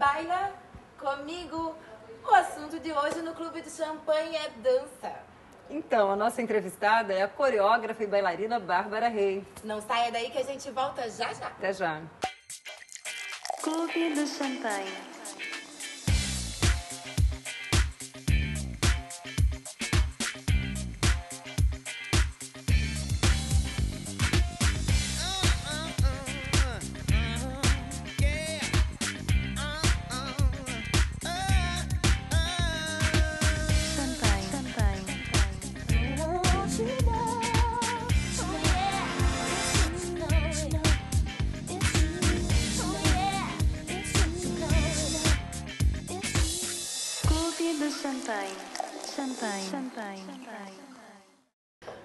baila comigo. O assunto de hoje no Clube do Champanhe é dança. Então, a nossa entrevistada é a coreógrafa e bailarina Bárbara Rey. Não saia daí que a gente volta já já. Até já. Clube do Champanhe.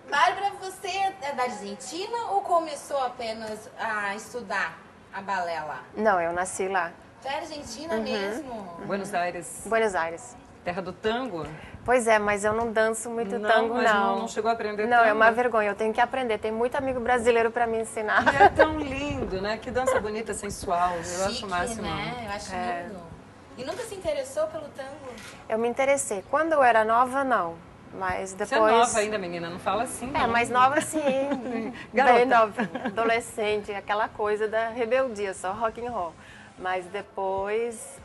Bárbara, você é da Argentina ou começou apenas a estudar a balé lá? Não, eu nasci lá. Você é argentina mesmo? Buenos Aires, Buenos Aires. terra do tango? Pois é, mas eu não danço muito tango, mas não. não chegou a aprender Não, tango? é uma vergonha, eu tenho que aprender. Tem muito amigo brasileiro para me ensinar. E é tão lindo, né? Que dança bonita, sensual. Eu acho Chique, o máximo. né? Eu acho lindo. E nunca se interessou pelo tango? Eu me interessei. Quando eu era nova, não. Mas depois... Você é nova ainda, menina, não fala assim. É, não. mais nova sim. Garota. Bem nova, adolescente, aquela coisa da rebeldia, só rock and roll. Mas depois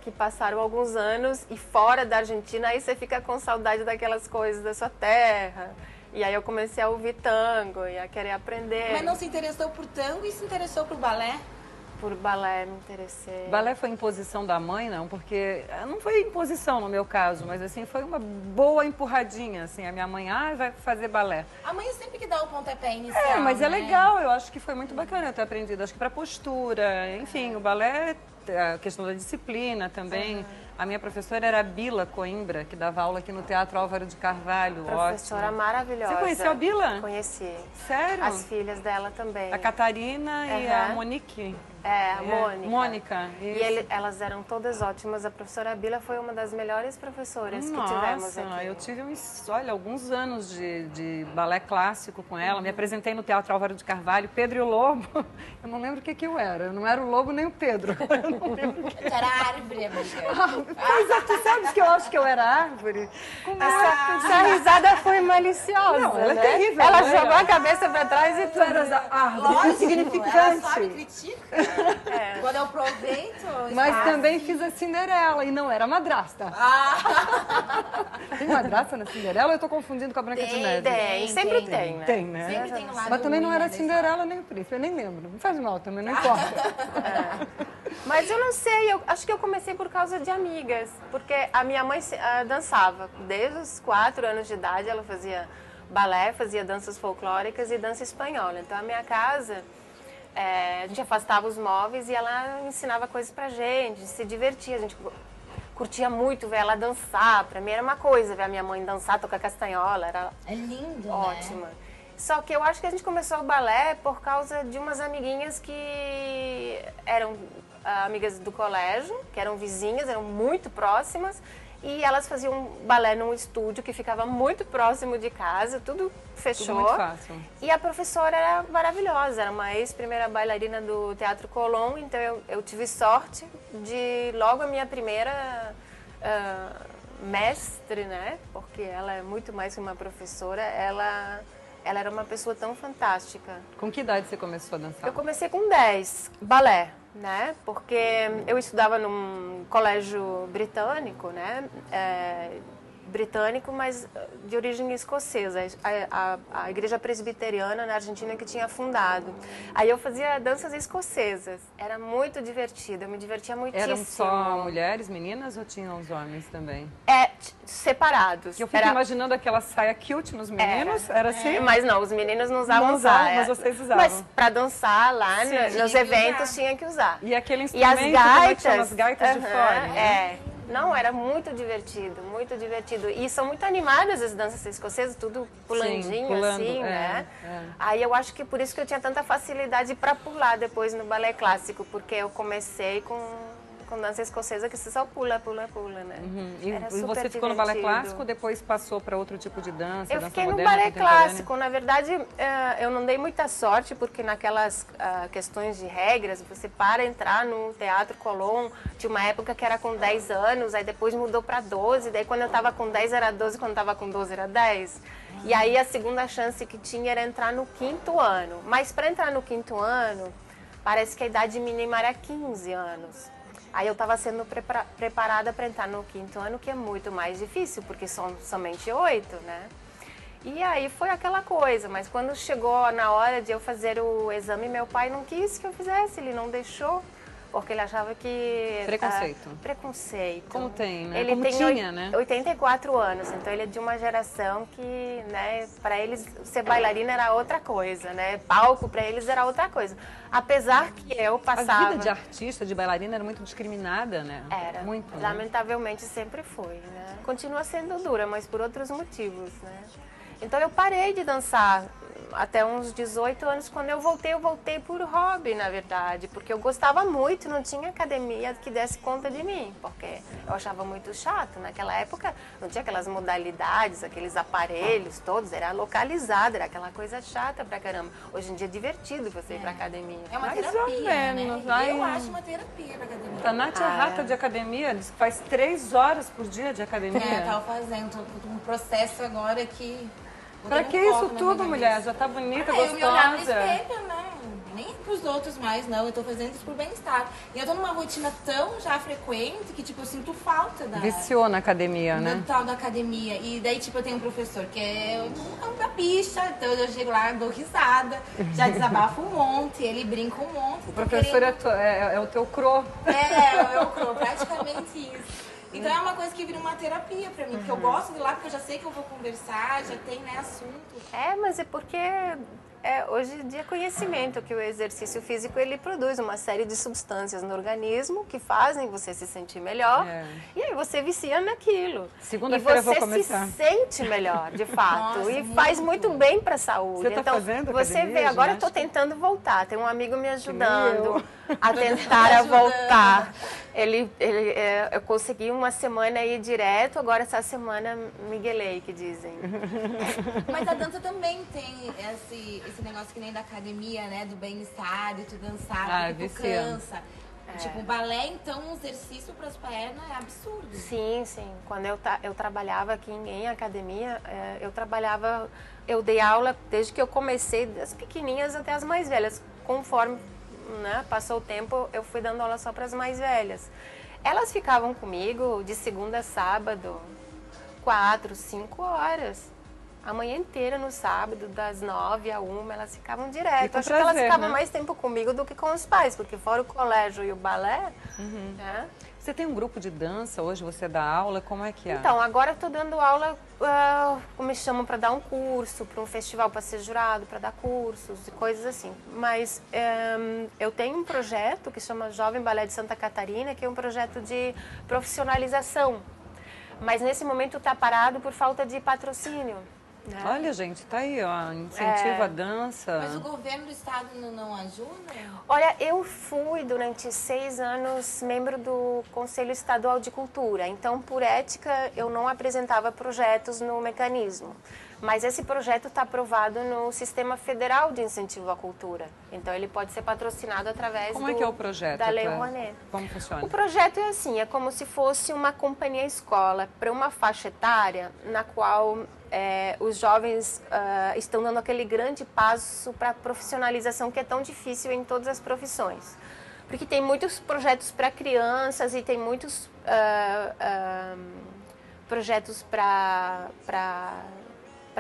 que passaram alguns anos e fora da Argentina, aí você fica com saudade daquelas coisas da sua terra. E aí eu comecei a ouvir tango e a querer aprender. Mas não se interessou por tango e se interessou por balé? Por balé me interessei. Balé foi imposição da mãe, não? Porque não foi imposição no meu caso, mas assim, foi uma boa empurradinha, assim. A minha mãe, vai fazer balé. A mãe sempre que dá o pontapé inicial, Mas é né? legal, eu acho que foi muito bacana eu ter aprendido. Acho que pra postura, enfim, o balé, a questão da disciplina também. A minha professora era a Bila Coimbra, que dava aula aqui no Teatro Álvaro de Carvalho. Professora ótimo. maravilhosa. Você conheceu a Bila? Conheci. Sério? As filhas dela também. A Catarina e a Monique. A Mônica. Mônica. E elas eram todas ótimas. A professora Bila foi uma das melhores professoras que tivemos aqui. Eu tive alguns anos de balé clássico com ela. Me apresentei no Teatro Álvaro de Carvalho, Pedro e o Lobo. Eu não lembro o que eu era. Eu não era o Lobo nem o Pedro. Eu não lembro. Você era árvore, amiga. Pois é, tu sabes que eu acho que eu era árvore? Essa risada foi maliciosa, Não, ela é né? terrível. Ela né? jogou a cabeça pra trás e Tu eras a árvore, Lógico, insignificante. ela só me critica. Quando eu aproveito... Mas espaço. também fiz a Cinderela e não era madrasta. Tem madrasta na Cinderela ou eu tô confundindo com a Branca de Neve? Tem, sempre tem, né? Tem, né? Sempre tem um lado Mas também não ruim, era né, da Cinderela nem o príncipe, eu nem lembro. Não faz mal também, não importa. Mas eu não sei, eu acho que eu comecei por causa de amigas, porque a minha mãe dançava desde os 4 anos de idade, ela fazia balé, fazia danças folclóricas e dança espanhola. Então a minha casa, a gente afastava os móveis e ela ensinava coisas pra gente, se divertia, a gente curtia muito ver ela dançar. Pra mim era uma coisa ver a minha mãe dançar, tocar castanhola, era É lindo, ótima. né? Só que eu acho que a gente começou o balé por causa de umas amiguinhas que eram amigas do colégio, que eram vizinhas, eram muito próximas, e elas faziam balé num estúdio que ficava muito próximo de casa, tudo fechou. Tudo muito fácil. E a professora era maravilhosa, era uma ex-primeira bailarina do Teatro Colón, então eu tive sorte de logo a minha primeira mestre, né? Porque ela é muito mais que uma professora, ela era uma pessoa tão fantástica. Com que idade você começou a dançar? Eu comecei com 10, balé, né? Porque eu estudava num colégio britânico, né? Britânico, mas de origem escocesa, a igreja presbiteriana na Argentina que tinha fundado. Aí eu fazia danças escocesas, era muito divertido, eu me divertia muitíssimo. Eram só mulheres, meninas ou tinham os homens também? Separados. Eu fico imaginando aquela saia cute nos meninos, era assim? Mas não, os meninos não usavam Não usavam, saia. mas vocês usavam. Mas pra dançar lá nos que eventos usar. tinha que usar. E aquele E instrumento, as como é que chama? gaitas. As gaitas de fora, né? Não, era muito divertido, muito divertido. E são muito animadas as danças escocesas, tudo pulandinho, pulando, assim, né? Aí eu acho que por isso que eu tinha tanta facilidade para pular depois no balé clássico, porque eu comecei com com dança escocesa que você só pula, pula, pula, né? E você ficou no balé clássico, depois passou para outro tipo de dança? Eu dança fiquei moderna, no balé contemporânea? clássico. Na verdade, eu não dei muita sorte, porque naquelas questões de regras, você para entrar no Teatro Colón, tinha uma época que era com 10 anos, aí depois mudou para 12, daí quando eu estava com 10 era 12, quando eu estava com 12 era 10. E aí a segunda chance que tinha era entrar no 5º ano. Mas para entrar no 5º ano, parece que a idade mínima era 15 anos. Aí eu estava sendo preparada para entrar no 5º ano, que é muito mais difícil, porque são somente 8, né? E aí foi aquela coisa, mas quando chegou na hora de eu fazer o exame, meu pai não quis que eu fizesse, ele não deixou, porque ele achava que... Preconceito. Preconceito. Como tem, né? Ele Como tem tinha, né? 84 anos, então ele é de uma geração que, né, para eles ser bailarina era outra coisa, né? Palco para eles era outra coisa. Apesar que eu passava... A vida de artista, de bailarina era muito discriminada, né? Era. Muito, né? Lamentavelmente sempre foi, né? Continua sendo dura, mas por outros motivos, né? Então eu parei de dançar até uns 18 anos. Quando eu voltei por hobby, na verdade, porque eu gostava muito, não tinha academia que desse conta de mim, porque eu achava muito chato. Naquela época não tinha aquelas modalidades, aqueles aparelhos todos, era localizado, era aquela coisa chata pra caramba. Hoje em dia é divertido você ir pra academia. É uma Mais ou terapia, menos, né? ai. Eu acho uma terapia pra academia. A Nath é rata de academia, diz que faz 3 horas por dia de academia. Eu tava fazendo um processo agora que... Pra que isso tudo, mulher? Já tá bonita, Eu me olhar no gostosa. espelho, não. Nem pros outros mais, não. Eu tô fazendo isso por bem-estar. E eu tô numa rotina tão já frequente que, tipo, eu sinto falta da... Viciou na academia, né? do tal da academia. E daí, tipo, eu tenho um professor que é uma bicha, então eu chego lá, dou risada, já desabafo um monte, ele brinca um monte. O professor é o teu cro. É o cro, praticamente isso. Então é uma coisa que vira uma terapia pra mim, porque eu gosto de ir lá, porque eu já sei que eu vou conversar, já tem, né, assunto. Mas é porque hoje em dia é conhecimento que o exercício físico ele produz uma série de substâncias no organismo que fazem você se sentir melhor. E aí você vicia naquilo. Segunda-feira eu vou E começar. você se sente melhor, de fato. Nossa, e faz muito bem para a saúde. Você tá então, fazendo você academia, vê, agora eu estou ginástica? tentando voltar. Tem um amigo me ajudando eu. a tentar a voltar. Eu consegui uma semana ir direto, agora essa semana miguelei, que dizem. Mas a dança também tem esse negócio que nem da academia, né? Do bem-estar, de tu dançar, porque tu cansa. Tipo, o balé, então, um exercício para as pernas é absurdo. Sim, sim. Quando eu trabalhava aqui em academia, eu dei aula desde que eu comecei, das pequenininhas até as mais velhas. Conforme, né, passou o tempo, eu fui dando aula só para as mais velhas. Elas ficavam comigo de segunda a sábado, 4, 5 horas. A manhã inteira no sábado, das 9 à 1, elas ficavam direto. Acho que elas ficavam mais tempo comigo do que com os pais, porque fora o colégio e o balé, né? Você tem um grupo de dança hoje, você dá aula, como é que é? Então, agora eu estou dando aula, me chamam para dar um curso, para um festival para ser jurado, para dar cursos e coisas assim. Mas eu tenho um projeto que chama Jovem Balé de Santa Catarina, que é um projeto de profissionalização. Mas nesse momento está parado por falta de patrocínio. Né? Olha, gente, tá aí, ó, incentiva a dança. Mas o governo do estado não ajuda? Olha, eu fui durante 6 anos membro do Conselho Estadual de Cultura, então por ética eu não apresentava projetos no mecanismo. Mas esse projeto está aprovado no Sistema Federal de Incentivo à Cultura. Então ele pode ser patrocinado através Como é que é o projeto? da Lei Rouanet. Como funciona? O projeto é assim, é como se fosse uma companhia escola para uma faixa etária na qual os jovens estão dando aquele grande passo para a profissionalização que é tão difícil em todas as profissões. Porque tem muitos projetos para crianças e tem muitos projetos para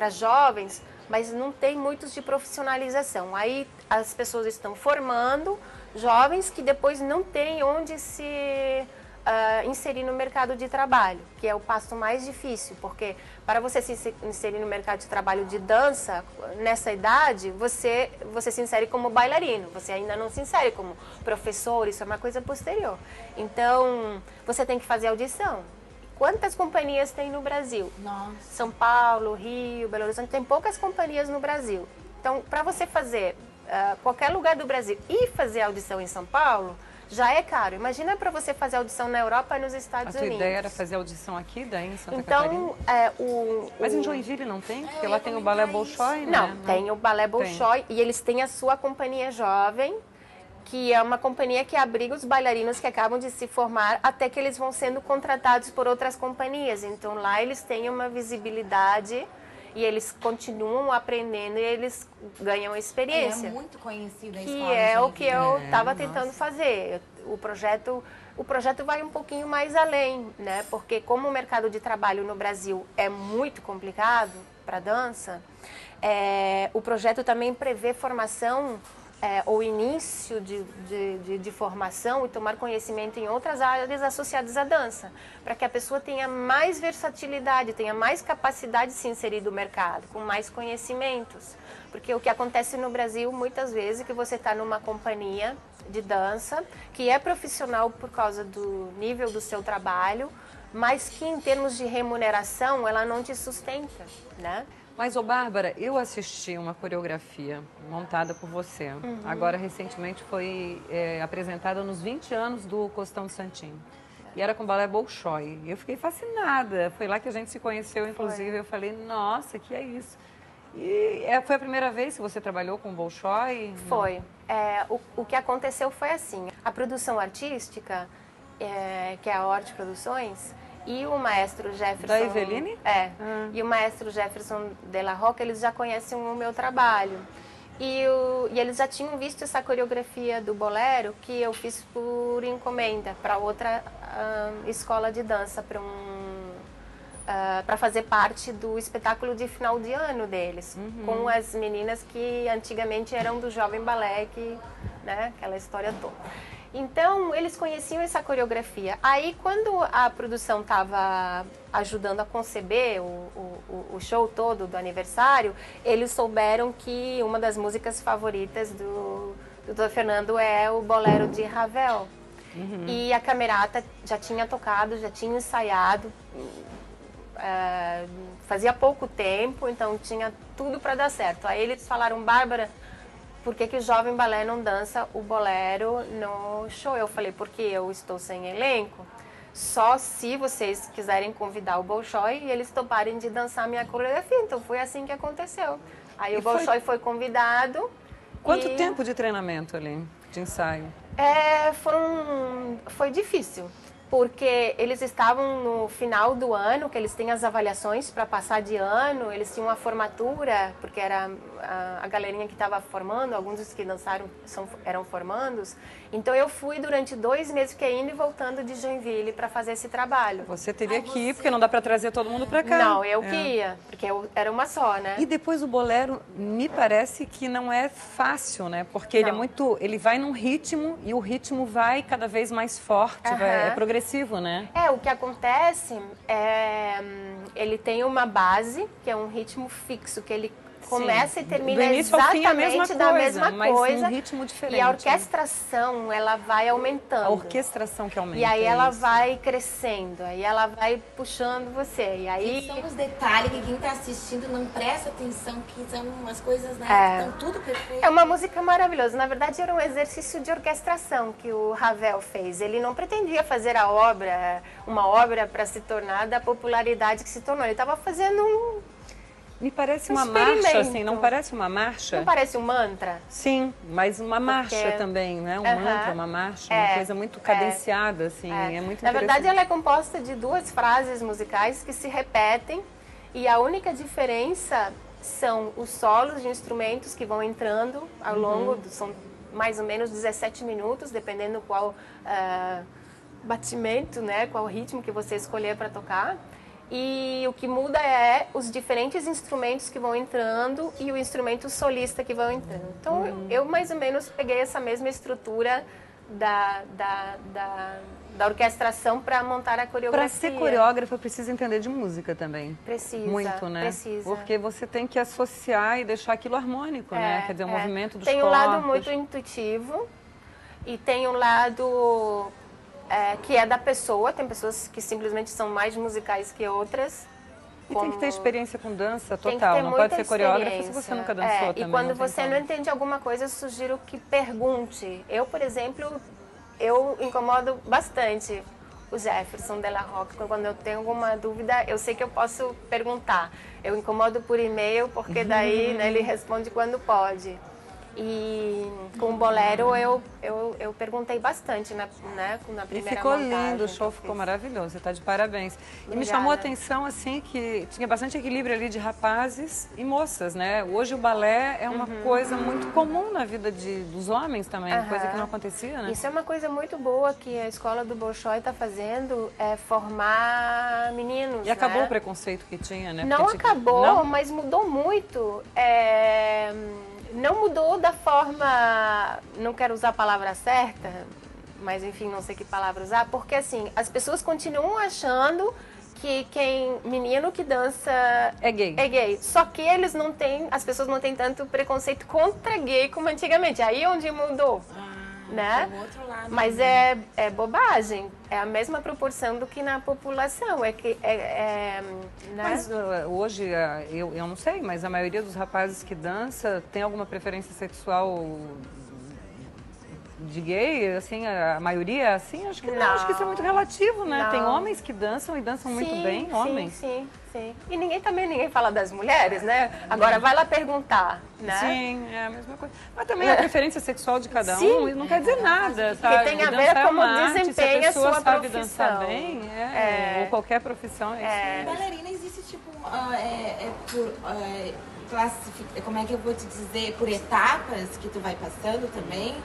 jovens, mas não tem muitos de profissionalização. Aí as pessoas estão formando jovens que depois não têm onde se inserir no mercado de trabalho, que é o passo mais difícil, porque para você se inserir no mercado de trabalho de dança, nessa idade, você se insere como bailarino, você ainda não se insere como professor, isso é uma coisa posterior. Então, você tem que fazer audição. Quantas companhias tem no Brasil? Nossa. São Paulo, Rio, Belo Horizonte, tem poucas companhias no Brasil. Então, para você fazer qualquer lugar do Brasil e fazer audição em São Paulo, já é caro. Imagina para você fazer audição na Europa e nos Estados Unidos. A tua ideia era fazer audição aqui, daí em Santa Catarina? Mas em Joinville não tem? Porque lá tem o Balé Bolshoi, né? Não, tem o Balé Bolshoi e eles têm a sua companhia jovem, que é uma companhia que abriga os bailarinos que acabam de se formar até que eles vão sendo contratados por outras companhias. Então lá eles têm uma visibilidade e eles continuam aprendendo e eles ganham experiência. É muito conhecida a escola. Que é o que eu estava tentando fazer. O projeto vai um pouquinho mais além, né? Porque como o mercado de trabalho no Brasil é muito complicado para dança, o projeto também prevê formação ou início de formação e tomar conhecimento em outras áreas associadas à dança, para que a pessoa tenha mais versatilidade, tenha mais capacidade de se inserir no mercado, com mais conhecimentos. Porque o que acontece no Brasil, muitas vezes, é que você está numa companhia de dança, que é profissional por causa do nível do seu trabalho, mas que em termos de remuneração, ela não te sustenta, né? Mas, Bárbara, eu assisti uma coreografia montada por você. Agora, recentemente, foi apresentada nos 20 anos do Costão de Santinho. E era com o Balé Bolshoi. Eu fiquei fascinada. Foi lá que a gente se conheceu, inclusive. Eu falei, nossa, que é isso? E foi a primeira vez que você trabalhou com o Bolshoi? Foi. O que aconteceu foi assim. A produção artística, que é a Hort Produções, e o maestro Jefferson... Da Eveline? E o maestro Jefferson de la Roca, eles já conhecem o meu trabalho. E eles já tinham visto essa coreografia do bolero que eu fiz por encomenda para outra escola de dança, para fazer parte do espetáculo de final de ano deles, com as meninas que antigamente eram do Jovem Balé, né, aquela história toda. Então, eles conheciam essa coreografia. Aí, quando a produção estava ajudando a conceber o show todo do aniversário, eles souberam que uma das músicas favoritas do Dr. Fernando é o Bolero de Ravel. E a Camerata já tinha tocado, já tinha ensaiado, fazia pouco tempo, então tinha tudo para dar certo. Aí eles falaram, Bárbara, por que o Jovem Balé não dança o bolero no show? Eu falei, porque eu estou sem elenco. Só se vocês quiserem convidar o Bolshoi e eles toparem de dançar minha coreografia. Então foi assim que aconteceu. Aí o Bolshoi foi convidado. Quanto tempo de treinamento ali, de ensaio? Foi difícil. Porque eles estavam no final do ano, que eles têm as avaliações para passar de ano, eles tinham uma formatura, porque era a galerinha que estava formando, alguns dos que dançaram eram formandos. Então eu fui durante 2 meses, fiquei indo e voltando de Joinville para fazer esse trabalho. Você teria que ir, porque não dá para trazer todo mundo para cá. Não, eu que ia, porque era uma só, né? E depois o bolero, me parece que não é fácil, né? Porque ele vai num ritmo e o ritmo vai cada vez mais forte, é progressivo, né? O que acontece ele tem uma base, que é um ritmo fixo, que ele começa e termina exatamente da mesma coisa, mas um ritmo diferente. E a orquestração, ela vai aumentando. A orquestração que aumenta. E aí ela vai crescendo, aí ela vai puxando você. E aí são os detalhes que quem está assistindo não presta atenção, que são umas coisas, né, que estão tudo perfeito. É uma música maravilhosa. Na verdade, era um exercício de orquestração que o Ravel fez. Ele não pretendia fazer uma obra para se tornar da popularidade que se tornou. Ele estava fazendo Me parece uma marcha, assim, não parece uma marcha? Não parece um mantra? Sim, mas uma marcha também, né? Um mantra, uma marcha, uma coisa muito cadenciada, assim, é muito interessante. Na verdade, ela é composta de 2 frases musicais que se repetem e a única diferença são os solos de instrumentos que vão entrando ao longo, são mais ou menos 17 minutos, dependendo qual batimento, né? Qual ritmo que você escolher para tocar. E o que muda é os diferentes instrumentos que vão entrando e o instrumento solista que vão entrando. Então, eu mais ou menos peguei essa mesma estrutura da orquestração para montar a coreografia. Para ser coreógrafa, precisa entender de música também. Precisa. Muito, né? Precisa. Porque você tem que associar e deixar aquilo harmônico, né? Quer dizer, o movimento dos corpos. Tem um lado muito intuitivo e tem um lado... que é da pessoa, tem pessoas que simplesmente são mais musicais que outras. E tem que ter experiência com dança total, não pode ser coreógrafa se você nunca dançou também. E quando você não entende alguma coisa, eu sugiro que pergunte. Eu, por exemplo, eu incomodo bastante o Jefferson Della Rocca. Quando eu tenho alguma dúvida, eu sei que eu posso perguntar. Eu incomodo por e-mail, porque daí né, ele responde quando pode. E com o Bolero eu perguntei bastante na primeira montagem. E ficou lindo, o show ficou maravilhoso, você está de parabéns. Obrigada. E me chamou a atenção assim que tinha bastante equilíbrio ali de rapazes e moças, né? Hoje o balé é uma coisa muito comum na vida dos homens também, coisa que não acontecia, né? Isso é uma coisa muito boa que a escola do Bolshoi está fazendo, é formar meninos. E acabou né? o preconceito que tinha, né? Não acabou, não? Mas mudou muito. Não mudou da forma, não quero usar a palavra certa, mas enfim, não sei que palavra usar, porque assim, as pessoas continuam achando que menino que dança é gay. É gay. Só que as pessoas não têm tanto preconceito contra gay como antigamente. Aí onde mudou. Né? Outro lado, mas né? é bobagem, é a mesma proporção do que na população, né? Mas hoje, eu não sei, mas a maioria dos rapazes que dança tem alguma preferência sexual de gay, assim, a maioria, assim, acho que não, acho que isso é muito relativo, né? Não. Tem homens que dançam e dançam muito bem, homens. Sim. E ninguém fala das mulheres, né? Agora vai lá perguntar, né? Sim, é a mesma coisa. Mas também a preferência sexual de cada Sim. um não quer dizer nada, sabe? Que tem a ver como desempenha a sua sabe profissão. dançar bem, ou qualquer profissão, é isso. Bailarina existe tipo como é que eu vou te dizer, por etapas que tu vai passando também?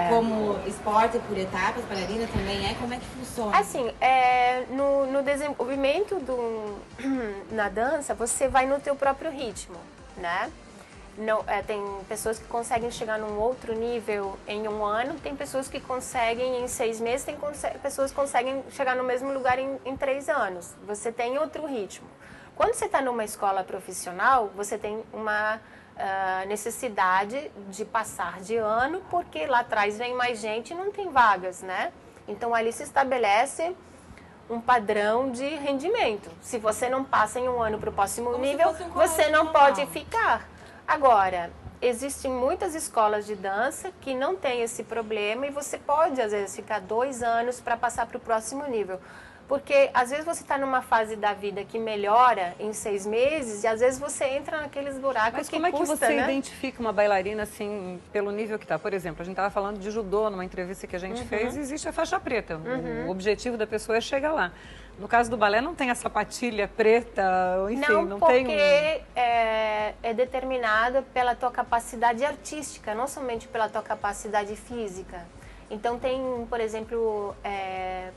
Como esporte por etapas, bailarina também como é que funciona? Assim, no desenvolvimento na dança, você vai no teu próprio ritmo, né? Não, tem pessoas que conseguem chegar num outro nível em 1 ano, tem pessoas que conseguem em 6 meses, tem pessoas que conseguem chegar no mesmo lugar em 3 anos. Você tem outro ritmo. Quando você está numa escola profissional, você tem uma necessidade de passar de ano, porque lá atrás vem mais gente e não tem vagas, né? Então, ali se estabelece um padrão de rendimento. Se você não passa em 1 ano para o próximo nível, você não pode ficar. Agora, existem muitas escolas de dança que não têm esse problema e você pode, às vezes, ficar 2 anos para passar para o próximo nível. Porque, às vezes, você está numa fase da vida que melhora em 6 meses e, às vezes, você entra naqueles buracos. Mas que como é que você né? identifica uma bailarina, assim, pelo nível que está? Por exemplo, a gente estava falando de judô numa entrevista que a gente fez e existe a faixa preta. O objetivo da pessoa é chegar lá. No caso do balé, não tem a sapatilha preta, enfim, não tem... Não, porque é determinada pela tua capacidade artística, não somente pela tua capacidade física. Então, tem, por exemplo,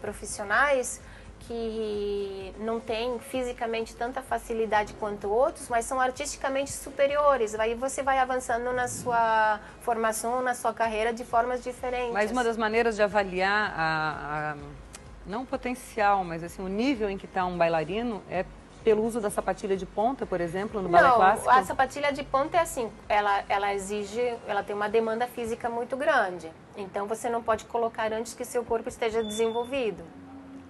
profissionais que não têm fisicamente tanta facilidade quanto outros, mas são artisticamente superiores. Aí você vai avançando na sua formação, na sua carreira de formas diferentes. Mas uma das maneiras de avaliar não o potencial, mas assim, o nível em que está um bailarino é pelo uso da sapatilha de ponta, por exemplo, no balé clássico? Não, a sapatilha de ponta é assim, ela tem uma demanda física muito grande. Então, você não pode colocar antes que seu corpo esteja desenvolvido,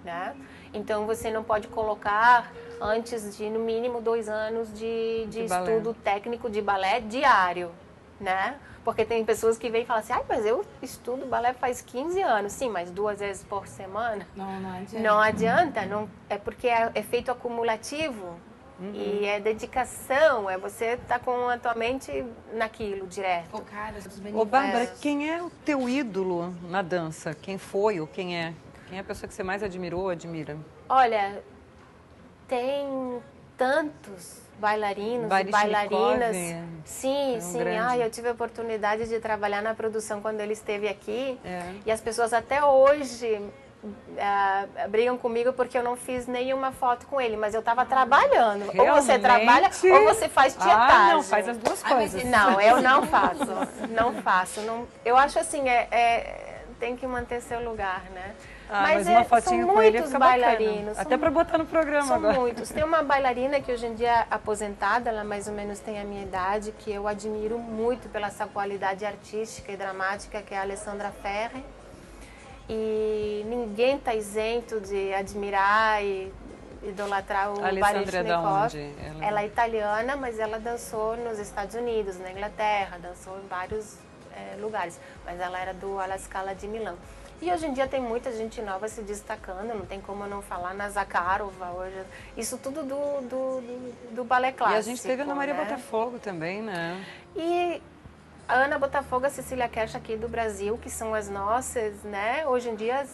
né? Então, você não pode colocar antes de, no mínimo, 2 anos de estudo técnico de balé diário, né? Porque tem pessoas que vêm e falam assim, mas eu estudo balé faz 15 anos. Sim, mas 2 vezes por semana? Não adianta. Não adianta, é porque é feito acumulativo. E é dedicação, você tá com a tua mente naquilo direto. Ô, Bárbara, quem é o teu ídolo na dança? Quem foi ou quem é? Quem é a pessoa que você mais admirou ou admira? Olha, tem tantos bailarinos e bailarinas. Sim. Eu tive a oportunidade de trabalhar na produção quando ele esteve aqui. E as pessoas até hoje brigam comigo porque eu não fiz nenhuma foto com ele, mas eu estava trabalhando. Realmente? Ou você trabalha ou você faz tietagem. Não, faz as duas coisas. Não, eu não faço. Não faço. Eu acho assim, tem que manter seu lugar, né? Mas uma fotinha com ele fica bailarinos. Até para botar no programa agora. São muitos. Tem uma bailarina que hoje em dia é aposentada, ela mais ou menos tem a minha idade, que eu admiro muito pela sua qualidade artística e dramática, que é a Alessandra Ferri. E ninguém está isento de admirar e idolatrar o Baryshnikov. Ela é italiana, mas ela dançou nos Estados Unidos, na Inglaterra, dançou em vários lugares. Mas ela era do Alla Scala de Milão. E hoje em dia tem muita gente nova se destacando, não tem como eu não falar na Zakharova hoje. Isso tudo do balé clássico. E a gente teve a Ana Maria Botafogo também, né? E a Ana Botafogo, a Cecília Cash aqui do Brasil, que são as nossas, né? Hoje em dia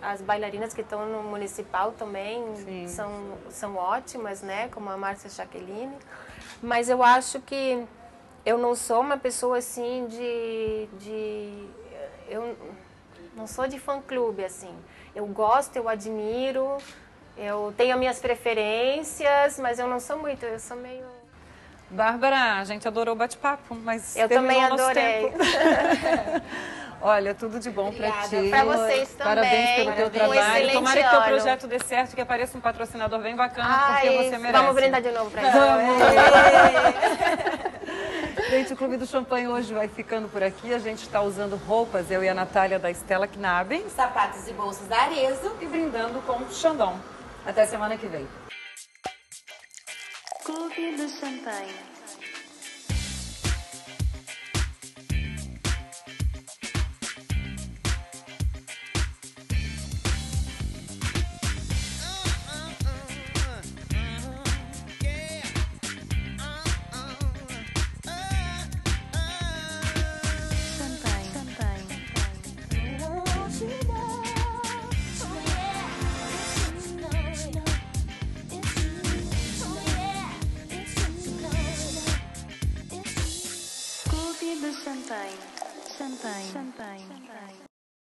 as bailarinas que estão no Municipal também são ótimas, né? Como a Márcia Jacqueline. Mas eu acho que eu não sou uma pessoa assim eu não sou de fã-clube, assim. Eu gosto, eu admiro, eu tenho as minhas preferências, mas eu não sou muito, eu sou meio... Bárbara, a gente adorou o bate-papo, mas eu também adorei. Olha, tudo de bom pra ti. Pra vocês também. Parabéns pelo teu trabalho. Tomara que teu projeto dê certo, que apareça um patrocinador bem bacana, porque você merece. Vamos brindar de novo pra isso. Gente, o Clube do Champanhe hoje vai ficando por aqui. A gente está usando roupas, eu e a Natália da Stella Knaben. Sapatos e bolsas da Arezzo. E brindando com Chandon. Até semana que vem. Clube do Champanhe. Champanhe.